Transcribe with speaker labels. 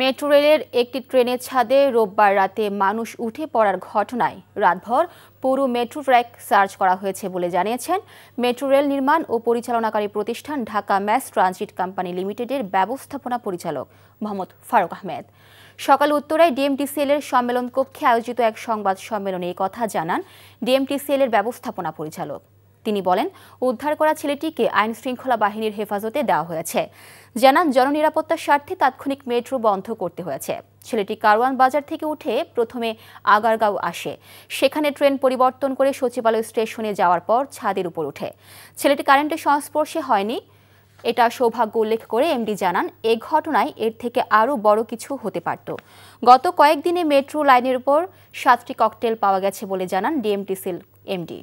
Speaker 1: Metro রেলের একটি ট্রেনের ছাদে রোববার রাতে মানুষ উঠে পড়ার ঘটনায় রাতভর পুরো মেট্রো ট্র্যাক সার্চ করা হয়েছে বলে জানিয়েছেন মেট্রো রেল নির্মাণ ও পরিচালনাকারী প্রতিষ্ঠান ঢাকা ম্যাস ট্রানজিট কোম্পানি লিমিটেডের ব্যবস্থাপনা পরিচালক মোহাম্মদ ফারুক আহমেদ। সকাল উত্তরায় ডিএমটিসিএল এর সম্মেলন কক্ষে আয়োজিত এক সংবাদ সম্মেলনে এই কথা জানান ডিএমটিসিএল এর ব্যবস্থাপনা পরিচালক। তিনি বলেন, উদ্ধার করা ছেলেটিকে আইন শৃঙ্খলা বাহিনীর হেফাজতে দেওয়া হয়েছে। জানান, জননিরাপত্তার স্বার্থে তাৎক্ষণিক মেট্রো বন্ধ করতে হয়েছে। ছেলেটি কারওয়ান বাজার থেকে উঠে প্রথমে আগারগাঁও আসে, সেখানে ট্রেন পরিবর্তন করে সচিবালয় স্টেশনে যাওয়ার পর ছাদের উপর ওঠে। ছেলেটি কারেন্টের সংস্পর্শে হয়নি, এটা সৌভাগ্য উল্লেখ করে এমডি জানান, এ ঘটনায় এর থেকে আরও বড় কিছু হতে পারত। গত কয়েকদিনে মেট্রো লাইনের উপর 7টি ককটেল পাওয়া গেছে বলে জানান ডিএমটিসিএল এমডি।